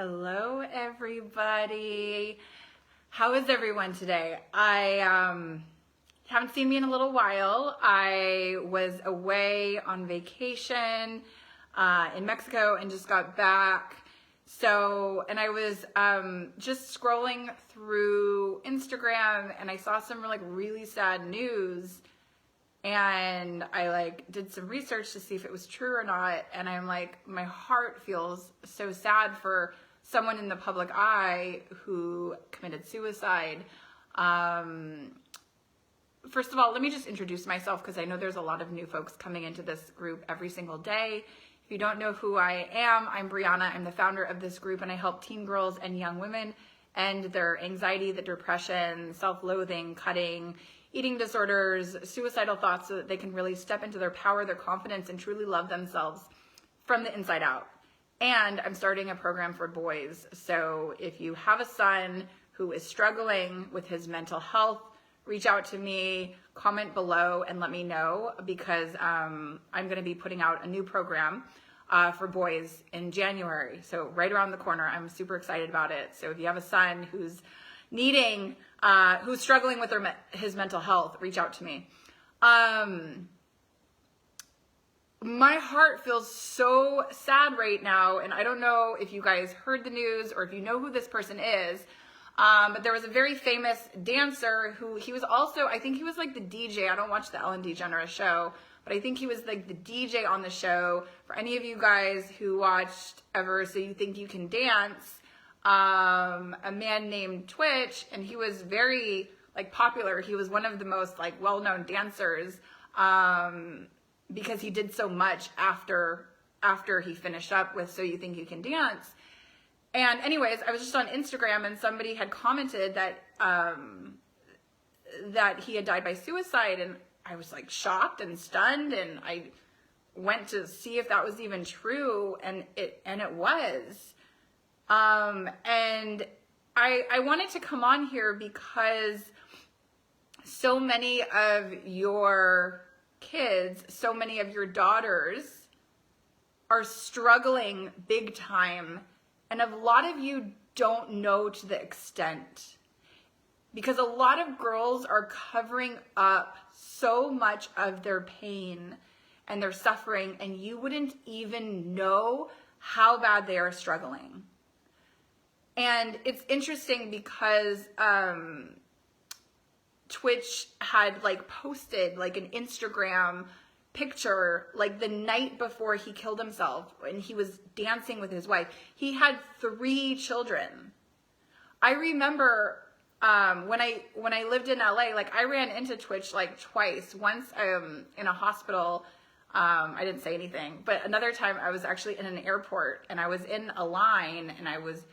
Hello, everybody. How is everyone today? I haven't seen me in a little while. I was away on vacation in Mexico and just got back. And I was just scrolling through Instagram and I saw some really sad news. And I did some research to see if it was true or not. And I'm my heart feels so sad for someone in the public eye who committed suicide. First of all, let me just introduce myself because I know there's a lot of new folks coming into this group every single day. If you don't know who I am, I'm Brianna. I'm the founder of this group and I help teen girls and young women end their anxiety, the depression, self-loathing, cutting, eating disorders, suicidal thoughts so that they can really step into their power, their confidence, and truly love themselves from the inside out. And I'm starting a program for boys. So if you have a son who is struggling with his mental health, reach out to me, comment below, and let me know because I'm going to be putting out a new program for boys in January. So right around the corner. I'm super excited about it. So if you have a son who's who's struggling with his mental health, reach out to me. My heart feels so sad right now, and I don't know if you guys heard the news or if you know who this person is, but there was a very famous dancer who, he was also, I think he was the DJ. I don't watch the Ellen DeGeneres show, but I think he was the DJ on the show. For any of you guys who watched ever So You Think You Can Dance, a man named Twitch, and he was very popular. He was one of the most well-known dancers because he did so much after he finished up with So You Think You Can Dance. And anyways, I was just on Instagram and somebody had commented that that he had died by suicide, and I was shocked and stunned, and I went to see if that was even true, and it was. And I wanted to come on here because so many of your kids, so many of your daughters are struggling big time. And a lot of you don't know to the extent, because a lot of girls are covering up so much of their pain and their suffering, and you wouldn't even know how bad they are struggling. And it's interesting because Twitch had posted an Instagram picture the night before he killed himself, and he was dancing with his wife. He had 3 children. I remember when I lived in LA, I ran into Twitch twice. Once in a hospital. I didn't say anything, but another time I was actually in an airport and I was in a line and I was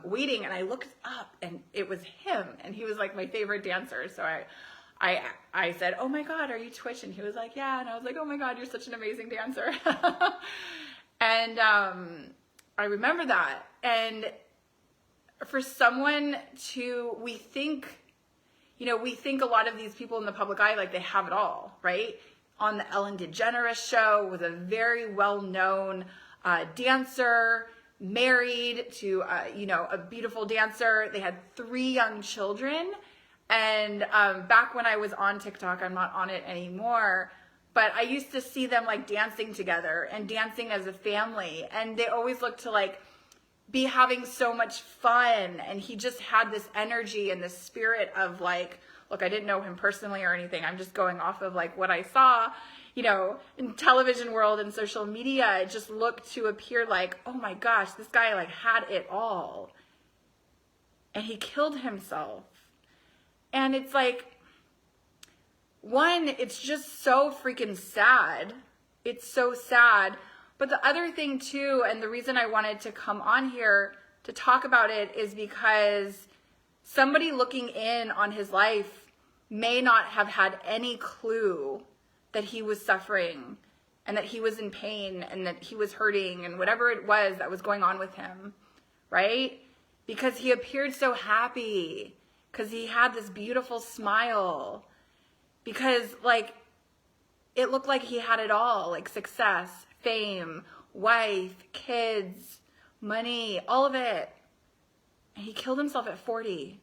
waiting, and I looked up and it was him, and he was my favorite dancer. So I said, "Oh my God, are you Twitch?" And he was like, "Yeah." And I was like, "Oh my God, you're such an amazing dancer." And I remember that. And for someone we think a lot of these people in the public eye, they have it all, right? On the Ellen DeGeneres show, was a very well-known dancer, married to a beautiful dancer. They had 3 young children. And back when I was on TikTok, I'm not on it anymore, but I used to see them dancing together and dancing as a family, and they always looked to be having so much fun. And he just had this energy and this spirit of look, I didn't know him personally or anything. I'm just going off of what I saw, in television world and social media. It just looked to appear oh my gosh, this guy had it all. And he killed himself. And it's one, it's just so freaking sad. It's so sad. But the other thing too, and the reason I wanted to come on here to talk about it, is because somebody looking in on his life may not have had any clue that he was suffering and that he was in pain and that he was hurting and whatever it was that was going on with him, right? Because he appeared so happy, because he had this beautiful smile, because it looked like he had it all, success, fame, wife, kids, money, all of it. And he killed himself at 40.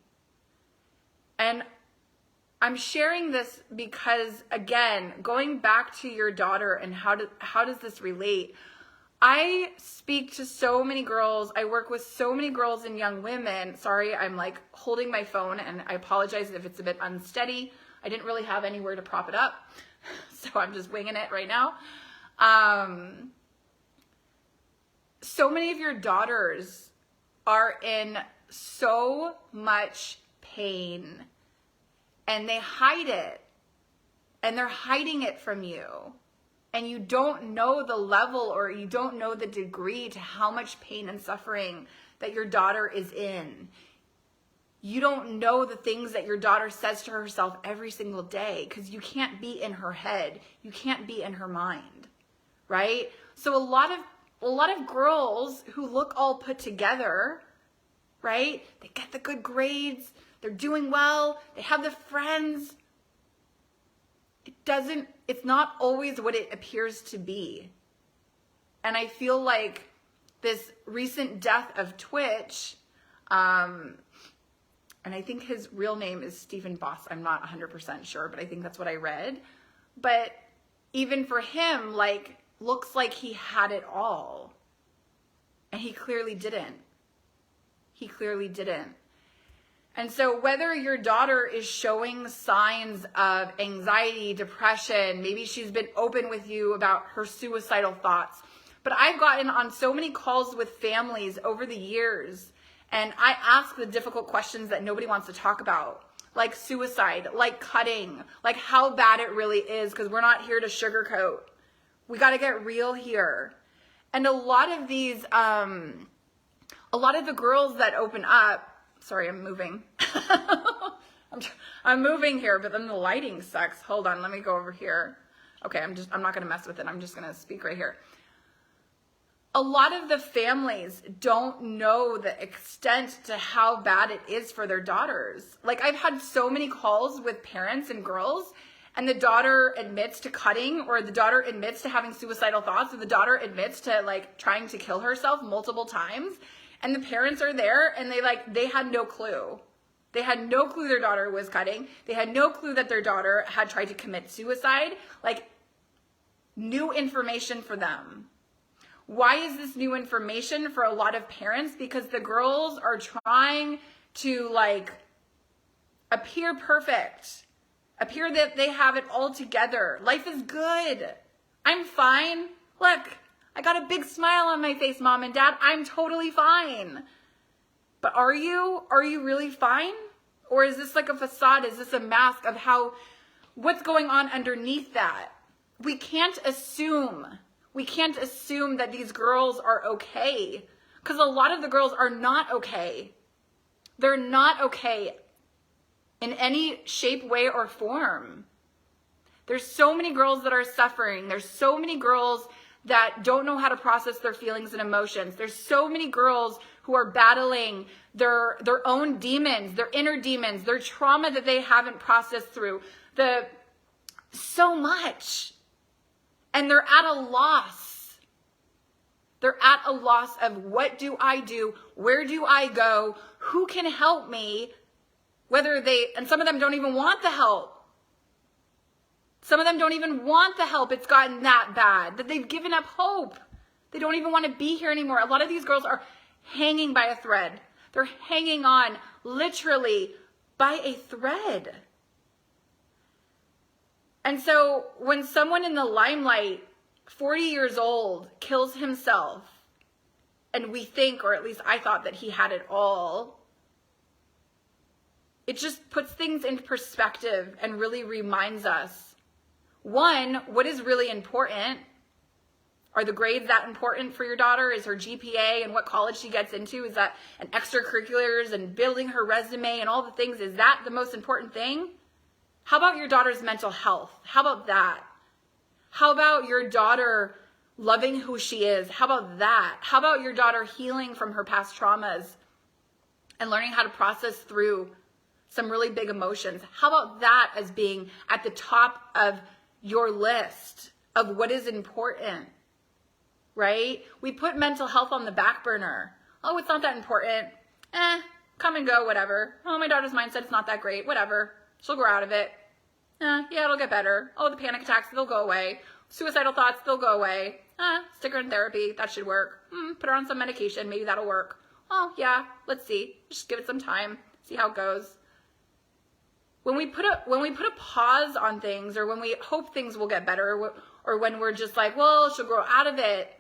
And I'm sharing this because, again, going back to your daughter and how does this relate? I speak to so many girls. I work with so many girls and young women. Sorry, I'm like holding my phone and I apologize if it's a bit unsteady. I didn't really have anywhere to prop it up, so I'm just winging it right now. So many of your daughters are in so much pain and they hide it, and they're hiding it from you. And you don't know the level, or you don't know the degree to how much pain and suffering that your daughter is in. You don't know the things that your daughter says to herself every single day, because you can't be in her head. You can't be in her mind, right? So a lot of girls who look all put together, right? They get the good grades, they're doing well, they have the friends. It's not always what it appears to be. And I feel like this recent death of Twitch, and I think his real name is Stephen Boss. I'm not 100% sure, but I think that's what I read. But even for him, like, looks like he had it all. And he clearly didn't. He clearly didn't. And so whether your daughter is showing signs of anxiety, depression, maybe she's been open with you about her suicidal thoughts, but I've gotten on so many calls with families over the years, and I ask the difficult questions that nobody wants to talk about, like suicide, like cutting, like how bad it really is, because we're not here to sugarcoat. We got to get real here. And a lot of these, a lot of the girls that open up, sorry, I'm moving. I'm moving here, but then the lighting sucks. Hold on, let me go over here. Okay, I'm not gonna mess with it. I'm just gonna speak right here. A lot of the families don't know the extent to how bad it is for their daughters. Like, I've had so many calls with parents and girls, and the daughter admits to cutting, or the daughter admits to having suicidal thoughts, or the daughter admits to like trying to kill herself multiple times. And the parents are there, and they had no clue. They had no clue their daughter was cutting. They had no clue that their daughter had tried to commit suicide. Like, new information for them. Why is this new information for a lot of parents? Because the girls are trying to like appear perfect, appear that they have it all together. Life is good. I'm fine. Look, I got a big smile on my face, Mom and Dad. I'm totally fine. But are you? Are you really fine? Or is this like a facade? Is this a mask of what's going on underneath that? We can't assume. We can't assume that these girls are okay, because a lot of the girls are not okay. They're not okay in any shape, way, or form. There's so many girls that are suffering. There's so many girls that don't know how to process their feelings and emotions. There's so many girls who are battling their own demons, their inner demons, their trauma that they haven't processed through. So much. And they're at a loss. They're at a loss of, what do I do? Where do I go? Who can help me? And some of them don't even want the help. Some of them don't even want the help. It's gotten that bad that they've given up hope. They don't even want to be here anymore. A lot of these girls are hanging by a thread. They're hanging on literally by a thread. And so when someone in the limelight, 40 years old, kills himself, and we think, or at least I thought, that he had it all, it just puts things into perspective and really reminds us, one, what is really important? Are the grades that important for your daughter? Is her GPA and what college she gets into? Is that an extracurriculars and building her resume and all the things? Is that the most important thing? How about your daughter's mental health? How about that? How about your daughter loving who she is? How about that? How about your daughter healing from her past traumas and learning how to process through some really big emotions? How about that as being at the top of your list of what is important? right? We put mental health on the back burner. Oh, it's not that important. Come and go, whatever. Oh, my daughter's mindset is not that great, whatever. She'll grow out of it. Yeah, it'll get better. Oh, the panic attacks, they'll go away. Suicidal thoughts, they'll go away. Stick her in therapy, that should work. Put her on some medication, maybe that'll work. Oh, yeah, let's see. Just give it some time, see how it goes. When we put a pause on things, or when we hope things will get better, or when we're just like, well, she'll grow out of it.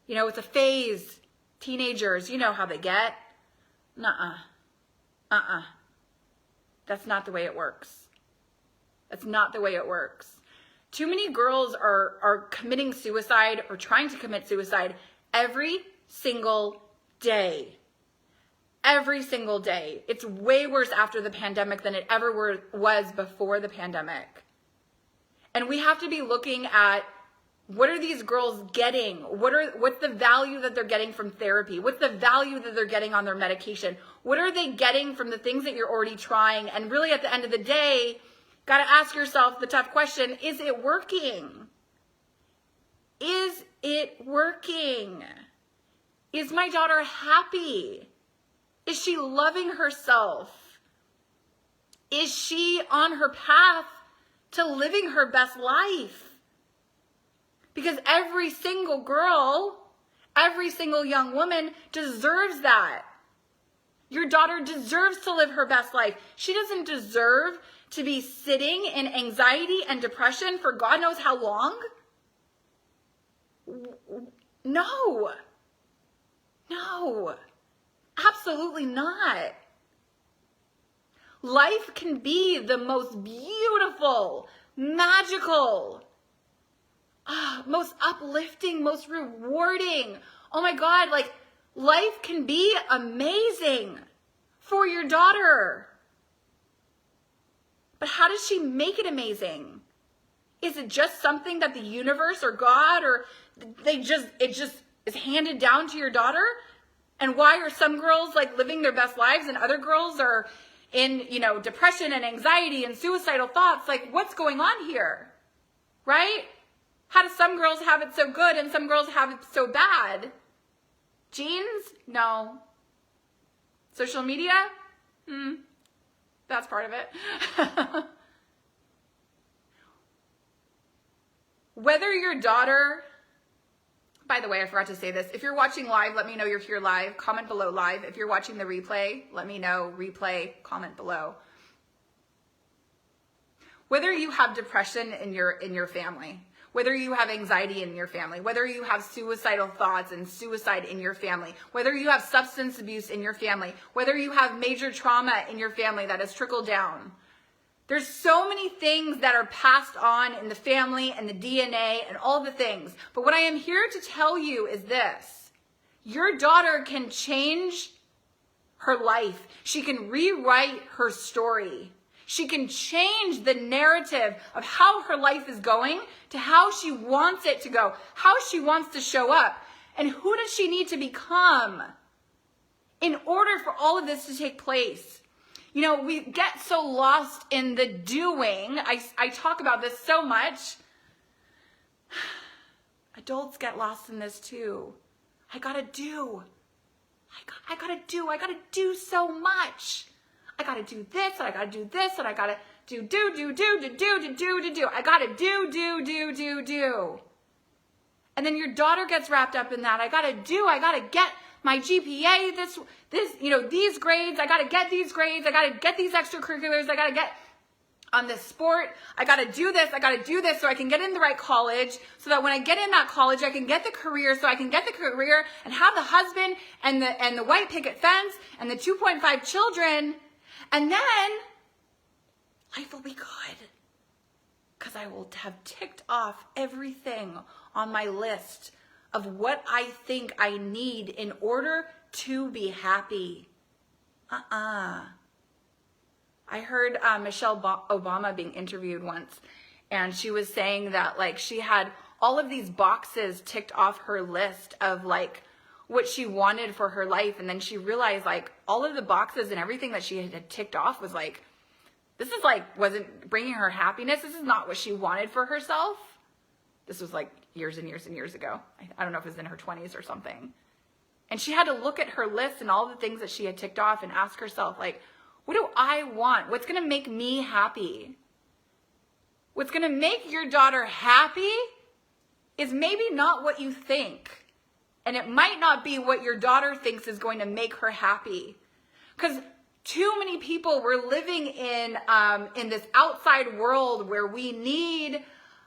You know, it's a phase. Teenagers, you know how they get. Nuh-uh. That's not the way it works. That's not the way it works. Too many girls are committing suicide or trying to commit suicide every single day. Every single day. It's way worse after the pandemic than it ever was before the pandemic. And we have to be looking at, what are these girls getting? What's the value that they're getting from therapy? What's the value that they're getting on their medication? What are they getting from the things that you're already trying? And really at the end of the day, got to ask yourself the tough question, is it working? Is it working? Is my daughter happy? Is she loving herself? Is she on her path to living her best life? Because every single girl, every single young woman deserves that. Your daughter deserves to live her best life. She doesn't deserve to be sitting in anxiety and depression for God knows how long. No. Absolutely not. Life can be the most beautiful, magical, most uplifting, most rewarding. Oh my God, like life can be amazing for your daughter. But how does she make it amazing? Is it just something that the universe or God or it just is handed down to your daughter? And why are some girls like living their best lives and other girls are in, depression and anxiety and suicidal thoughts? Like, what's going on here? Right? How do some girls have it so good and some girls have it so bad? Genes? No. Social media? That's part of it. Whether your daughter, by the way, I forgot to say this. If you're watching live, let me know you're here live. Comment below live. If you're watching the replay, let me know. Replay, comment below. Whether you have depression in your family, whether you have anxiety in your family, whether you have suicidal thoughts and suicide in your family, whether you have substance abuse in your family, whether you have major trauma in your family that has trickled down. There's so many things that are passed on in the family and the DNA and all the things. But what I am here to tell you is this. Your daughter can change her life. She can rewrite her story. She can change the narrative of how her life is going to how she wants it to go, how she wants to show up, and who does she need to become in order for all of this to take place. We get so lost in the doing. I talk about this so much. Adults get lost in this too. I gotta do so much. I gotta do this, and I gotta do this, and I gotta do. I gotta do. And then your daughter gets wrapped up in that. I gotta get my GPA, these grades, I gotta get these grades, I gotta get these extracurriculars, I gotta get on this sport, I gotta do this so I can get in the right college, so that when I get in that college, I can get the career, so I can get the career and have the husband and the white picket fence and the 2.5 children, and then life will be good. Because I will have ticked off everything on my list of what I think I need in order to be happy. I heard Michelle Obama being interviewed once, and she was saying that she had all of these boxes ticked off her list of what she wanted for her life, and then she realized all of the boxes and everything that she had ticked off was this is wasn't bringing her happiness. This is not what she wanted for herself. This was like years and years and years ago. I don't know if it was in her 20s or something. And she had to look at her list and all the things that she had ticked off and ask herself, like, what do I want? What's going to make me happy? What's going to make your daughter happy is maybe not what you think. And it might not be what your daughter thinks is going to make her happy. Because too many people were living in this outside world where we need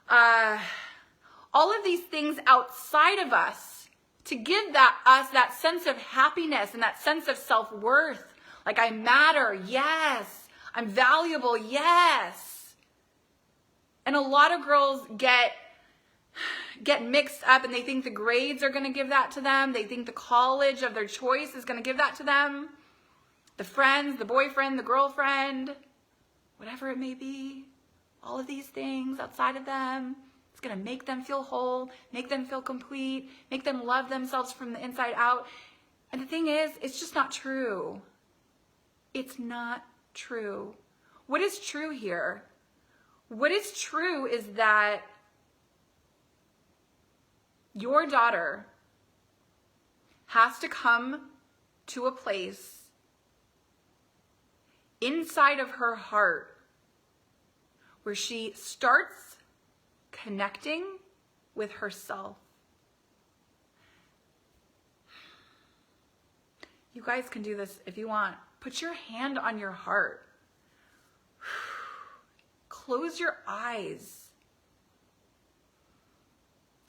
all of these things outside of us to give us that sense of happiness and that sense of self-worth. Like, I matter, yes. I'm valuable, yes. And a lot of girls get mixed up, and they think the grades are going to give that to them. They think the college of their choice is going to give that to them. The friends, the boyfriend, the girlfriend, whatever it may be. All of these things outside of them. It's going to make them feel whole, make them feel complete, make them love themselves from the inside out. And the thing is, it's just not true. It's not true. What is true here? What is true is that your daughter has to come to a place inside of her heart where she starts connecting with herself. You guys can do this if you want. Put your hand on your heart. Close your eyes.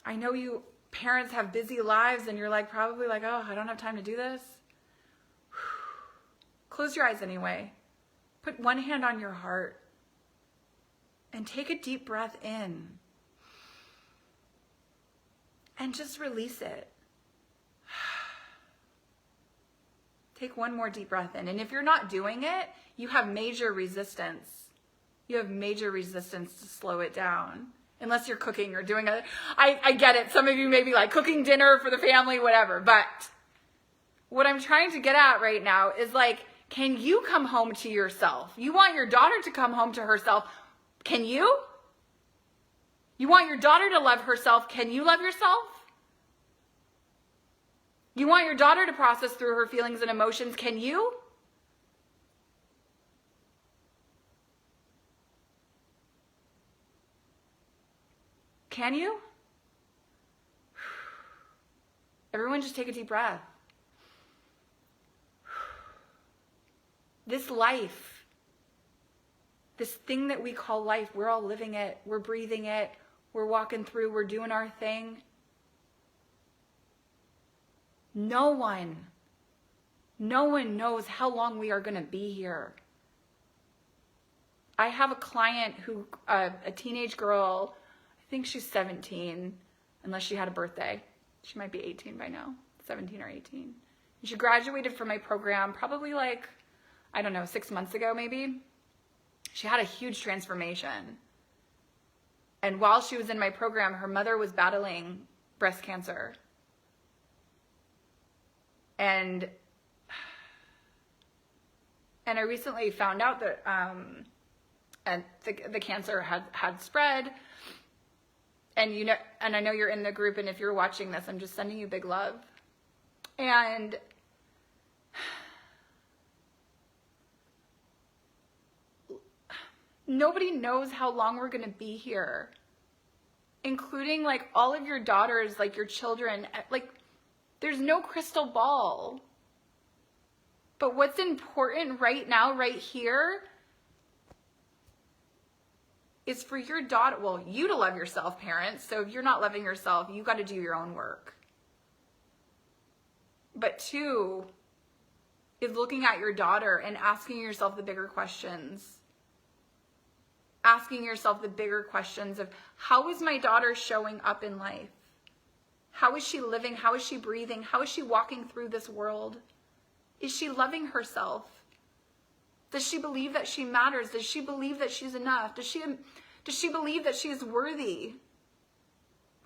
I know you parents have busy lives and you're like probably like, oh, I don't have time to do this. Close your eyes anyway. Put one hand on your heart and take a deep breath in and just release it. Take one more deep breath in. And if you're not doing it, you have major resistance. You have major resistance to slow it down. Unless you're cooking or doing I get it. Some of you may be like cooking dinner for the family, whatever. But what I'm trying to get at right now is like, can you come home to yourself? You want your daughter to come home to herself. Can you? You want your daughter to love herself. Can you love yourself? You want your daughter to process through her feelings and emotions. Can you? Can you? Everyone just take a deep breath. This life, this thing that we call life, we're all living it, we're breathing it, we're walking through, we're doing our thing. No one knows how long we are going to be here. I have a client who, a teenage girl, I think she's 17, unless she had a birthday. She might be 18 by now, 17 or 18. And she graduated from my program probably like, I don't know, 6 months ago maybe. She had a huge transformation. And while she was in my program, her mother was battling breast cancer. And I recently found out that and the cancer had spread. And you know, and I know you're in the group, and if you're watching this, I'm just sending you big love. And nobody knows how long we're gonna be here, including like all of your daughters, like your children. Like, there's no crystal ball. But what's important right now, right here, is for your daughter, well, you to love yourself, parents. So if you're not loving yourself, you got to do your own work. But two, is looking at your daughter and asking yourself the bigger questions. Asking yourself the bigger questions of, how is my daughter showing up in life? How is she living? How is she breathing? How is she walking through this world? Is she loving herself? Does she believe that she matters? Does she believe that she's enough? Does she believe that she is worthy?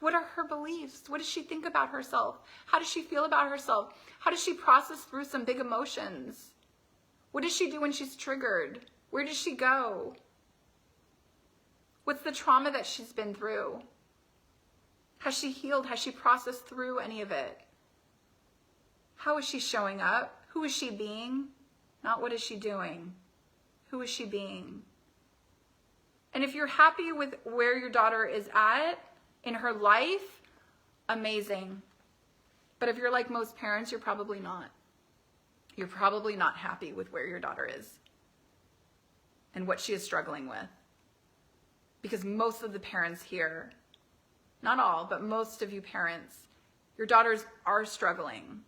What are her beliefs? What does she think about herself? How does she feel about herself? How does she process through some big emotions? What does she do when she's triggered? Where does she go? What's the trauma that she's been through? Has she healed? Has she processed through any of it? How is she showing up? Who is she being? Not what is she doing? Who is she being? And if you're happy with where your daughter is at in her life, amazing. But if you're like most parents, you're probably not. You're probably not happy with where your daughter is and what she is struggling with. Because most of the parents here, not all, but most of you parents, your daughters are struggling.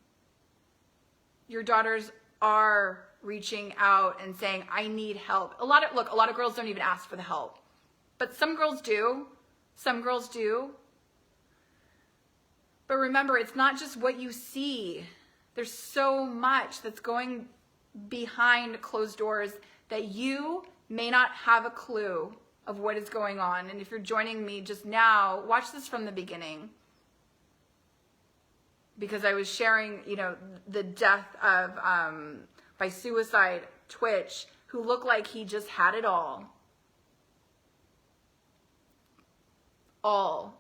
Your daughters are reaching out and saying, I need help. A lot of girls don't even ask for the help. But some girls do. Some girls do. But remember, it's not just what you see. There's so much that's going behind closed doors that you may not have a clue of what is going on. And if you're joining me just now, watch this from the beginning. Because I was sharing, the death of, by suicide, Twitch, who looked like he just had it all. All.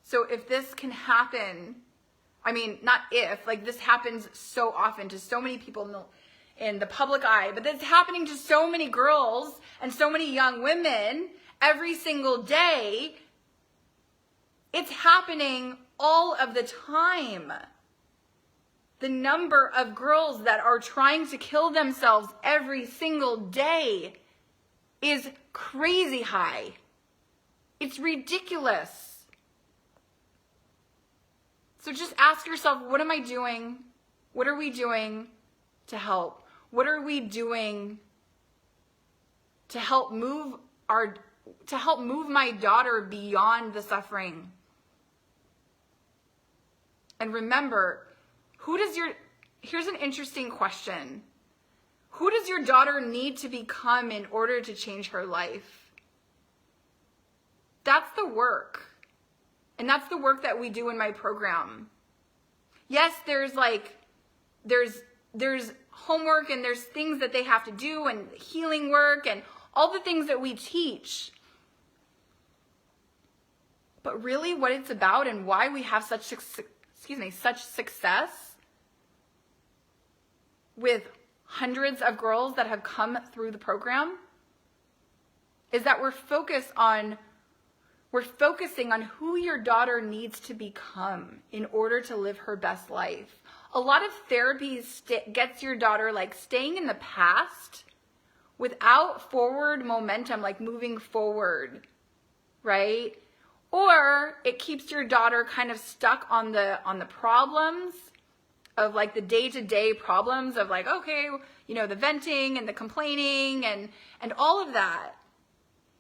So if this can happen, not if, this happens so often to so many people in the public eye, but it's happening to so many girls and so many young women every single day. It's happening all of the time. The number of girls that are trying to kill themselves every single day is crazy high. It's ridiculous. So just ask yourself, what am I doing? What are we doing to help? What are we doing to help move my daughter beyond the suffering? And remember, here's an interesting question. Who does your daughter need to become in order to change her life? That's the work. And that's the work that we do in my program. Yes, there's homework and there's things that they have to do and healing work and all the things that we teach. But really what it's about and why we have such success with hundreds of girls that have come through the program is that we're focusing on who your daughter needs to become in order to live her best life. A lot of therapy gets your daughter staying in the past without forward momentum, moving forward, right? Or it keeps your daughter kind of stuck on the problems of the day-to-day problems of the venting and the complaining and all of that.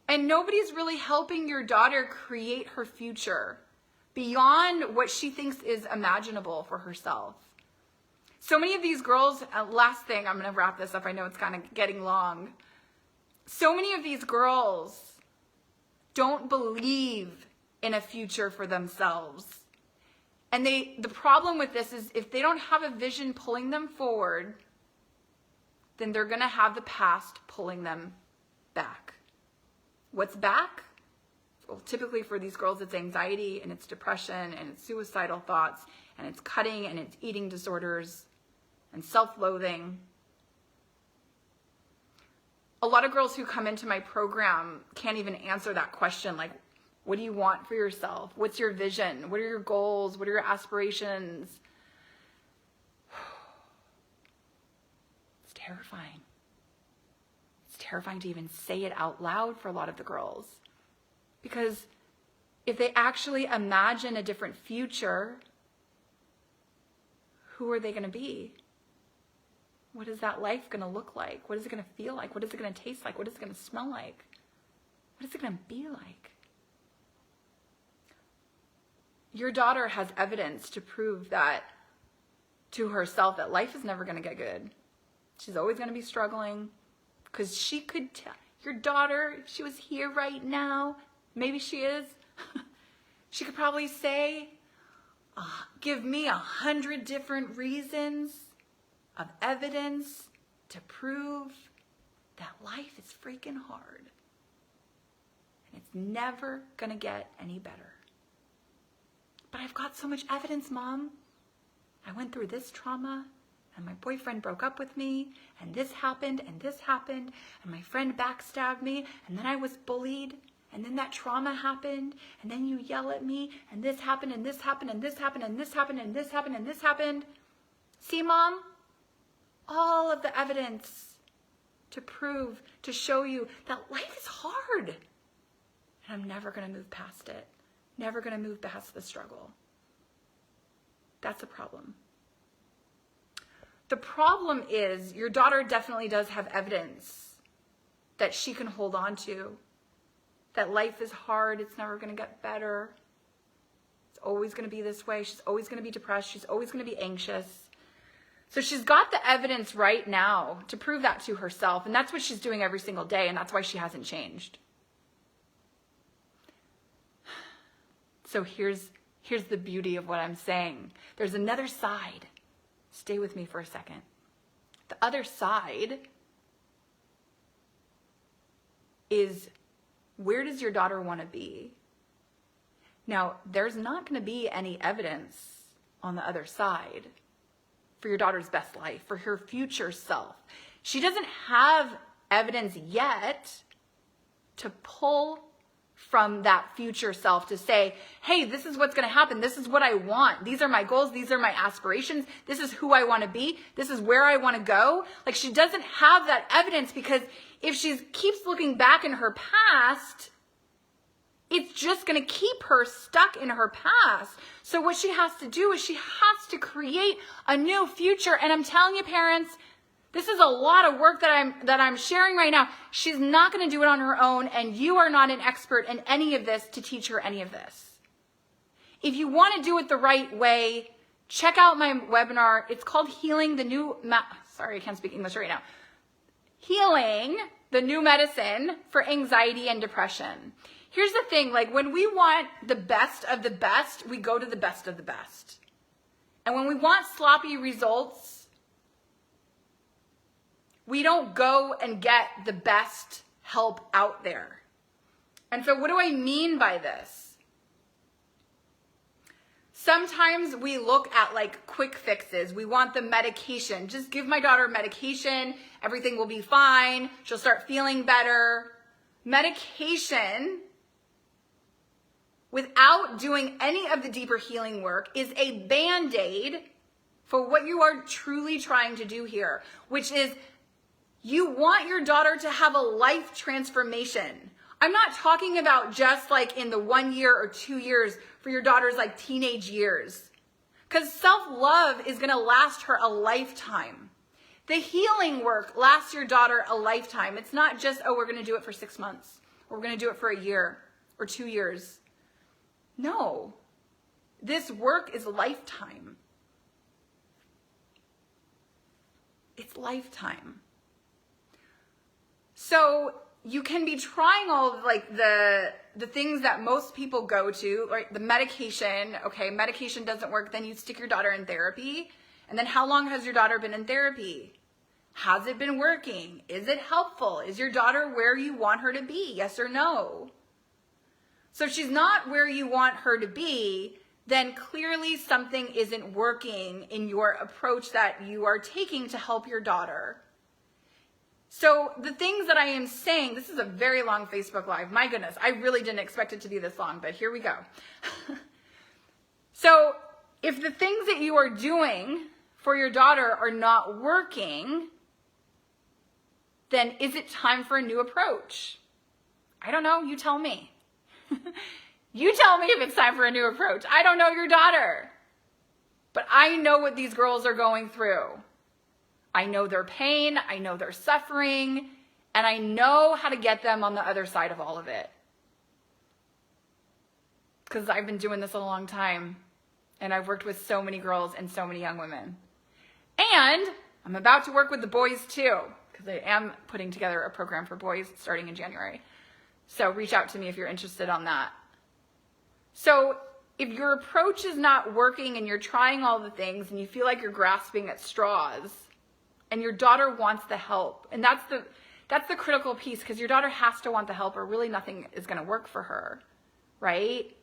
And nobody's really helping your daughter create her future beyond what she thinks is imaginable for herself. So many of these girls, last thing, I'm going to wrap this up. I know it's kind of getting long. So many of these girls don't believe in a future for themselves. And the problem with this is if they don't have a vision pulling them forward, then they're going to have the past pulling them back. What's back? Well, typically for these girls, it's anxiety and it's depression and it's suicidal thoughts and it's cutting and it's eating disorders and self-loathing. A lot of girls who come into my program can't even answer that question. What do you want for yourself? What's your vision? What are your goals? What are your aspirations? It's terrifying. It's terrifying to even say it out loud for a lot of the girls. Because if they actually imagine a different future, who are they going to be? What is that life going to look like? What is it going to feel like? What is it going to taste like? What is it going to smell like? What is it going to be like? Your daughter has evidence to prove that to herself that life is never going to get good. She's always going to be struggling because she could tell your daughter, if she was here right now, maybe she is, she could probably say, give me 100 different reasons of evidence to prove that life is freaking hard. And it's never going to get any better. But I've got so much evidence, Mom. I went through this trauma, and my boyfriend broke up with me, and this happened, and my friend backstabbed me, and then I was bullied, and then that trauma happened, and then you yell at me, and this happened, and this happened, and this happened, and this happened, and this happened, and this happened. See, Mom? All of the evidence to prove, to show you that life is hard. And I'm never going to move past it. Never going to move past the struggle. That's a problem. The problem is your daughter definitely does have evidence that she can hold on to. That life is hard. It's never going to get better. It's always going to be this way. She's always going to be depressed. She's always going to be anxious. So she's got the evidence right now to prove that to herself. And that's what she's doing every single day. And that's why she hasn't changed. So here's the beauty of what I'm saying. There's another side. Stay with me for a second. The other side is, where does your daughter want to be? Now, there's not going to be any evidence on the other side for your daughter's best life, for her future self. She doesn't have evidence yet to pull from that future self to say, hey, this is what's going to happen. This is what I want. These are my goals. These are my aspirations. This is who I want to be. This is where I want to go. Like, she doesn't have that evidence, because if she keeps looking back in her past, it's just going to keep her stuck in her past. So what she has to do is she has to create a new future. And I'm telling you, parents, this is a lot of work that I'm sharing right now. She's not going to do it on her own, and you are not an expert in any of this to teach her any of this. If you want to do it the right way, check out my webinar. It's called Healing the New Sorry, I can't speak English right now. Healing the New Medicine for Anxiety and Depression. Here's the thing, like, when we want the best of the best, we go to the best of the best. And when we want sloppy results, we don't go and get the best help out there. And so what do I mean by this? Sometimes we look at like quick fixes. We want the medication. Just give my daughter medication. Everything will be fine. She'll start feeling better. Medication, without doing any of the deeper healing work, is a Band-Aid for what you are truly trying to do here, which is you want your daughter to have a life transformation. I'm not talking about just like in the 1 year or 2 years for your daughter's like teenage years, because self-love is going to last her a lifetime. The healing work lasts your daughter a lifetime. It's not just, oh, we're going to do it for 6 months, or we're going to do it for a year or 2 years. No, this work is a lifetime. It's lifetime. So you can be trying all of like the things that most people go to, like the medication. Okay, medication doesn't work. Then you stick your daughter in therapy. And then how long has your daughter been in therapy? Has it been working? Is it helpful? Is your daughter where you want her to be? Yes or no? So if she's not where you want her to be, then clearly something isn't working in your approach that you are taking to help your daughter. So the things that I am saying, this is a very long Facebook Live. My goodness, I really didn't expect it to be this long, but here we go. So if the things that you are doing for your daughter are not working, then is it time for a new approach? I don't know. You tell me. You tell me if it's time for a new approach. I don't know your daughter, but I know what these girls are going through. I know their pain, I know their suffering, and I know how to get them on the other side of all of it. Because I've been doing this a long time, and I've worked with so many girls and so many young women. And I'm about to work with the boys too, because I am putting together a program for boys starting in January. So reach out to me if you're interested on that. So if your approach is not working and you're trying all the things and you feel like you're grasping at straws, and your daughter wants the help, and that's the critical piece, because your daughter has to want the help or really nothing is going to work for her, right?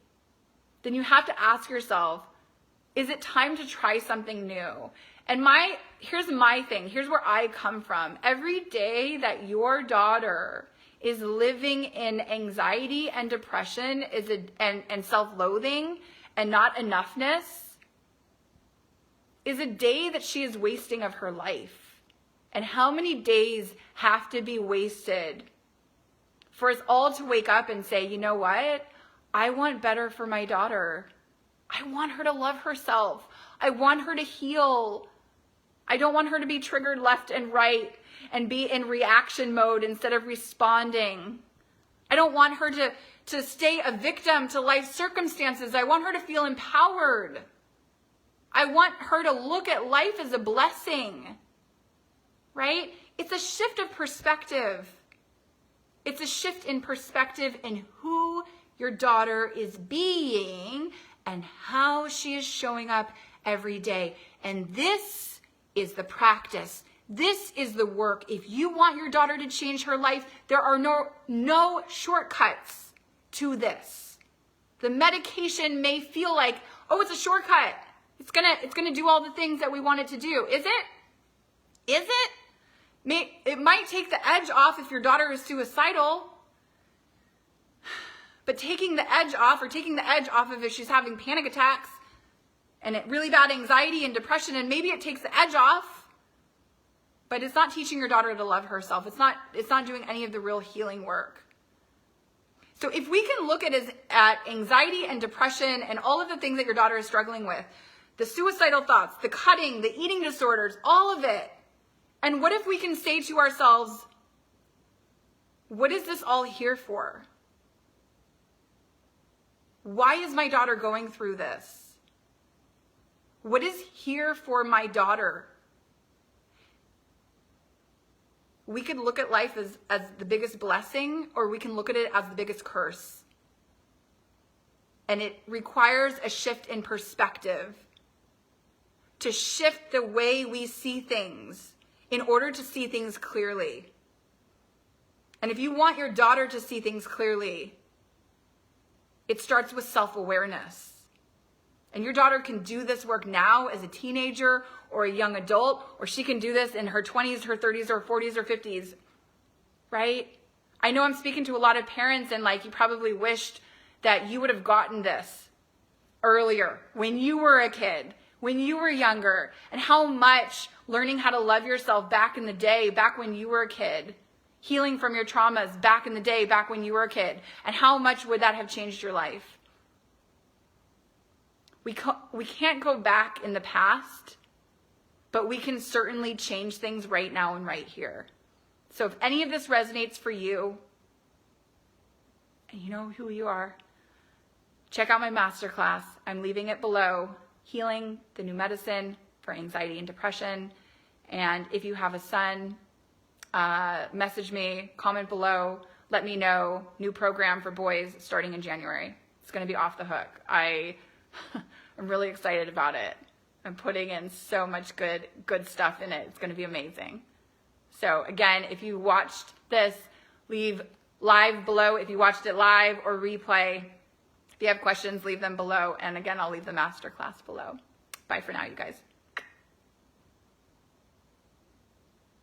then you have to ask yourself, is it time to try something new? And here's my thing. Here's where I come from. Every day that your daughter is living in anxiety and depression and self-loathing and not enoughness is a day that she is wasting of her life. And how many days have to be wasted for us all to wake up and say, you know what? I want better for my daughter. I want her to love herself. I want her to heal. I don't want her to be triggered left and right and be in reaction mode instead of responding. I don't want her to stay a victim to life circumstances. I want her to feel empowered. I want her to look at life as a blessing, right? It's a shift of perspective. It's a shift in perspective in who your daughter is being and how she is showing up every day. And this is the practice. This is the work. If you want your daughter to change her life, there are no shortcuts to this. The medication may feel like, oh, it's a shortcut. It's gonna do all the things that we want it to do. Is it? Is it? It might take the edge off if your daughter is suicidal. But taking the edge off of if she's having panic attacks and really bad anxiety and depression, and maybe it takes the edge off, but it's not teaching your daughter to love herself. It's not doing any of the real healing work. So if we can look at anxiety and depression and all of the things that your daughter is struggling with, the suicidal thoughts, the cutting, the eating disorders, all of it, and what if we can say to ourselves, what is this all here for? Why is my daughter going through this? What is here for my daughter? We could look at life as the biggest blessing, or we can look at it as the biggest curse. And it requires a shift in perspective to shift the way we see things in order to see things clearly. And if you want your daughter to see things clearly, it starts with self-awareness. And your daughter can do this work now as a teenager or a young adult, or she can do this in her 20s, her 30s, or 40s, or 50s, right? I know I'm speaking to a lot of parents, and you probably wished that you would have gotten this earlier when you were a kid, when you were younger, and how much learning how to love yourself back in the day, back when you were a kid, healing from your traumas back in the day, back when you were a kid, and how much would that have changed your life? We can't go back in the past, but we can certainly change things right now and right here. So if any of this resonates for you, and you know who you are, check out my masterclass. I'm leaving it below. Healing, the New Medicine for Anxiety and Depression. And if you have a son, message me, comment below, let me know. New program for boys starting in January. It's going to be off the hook. I'm really excited about it. I'm putting in so much good stuff in it. It's going to be amazing. So again, if you watched this, leave live below if you watched it live or replay. If you have questions, leave them below. And again, I'll leave the masterclass below. Bye for now, you guys.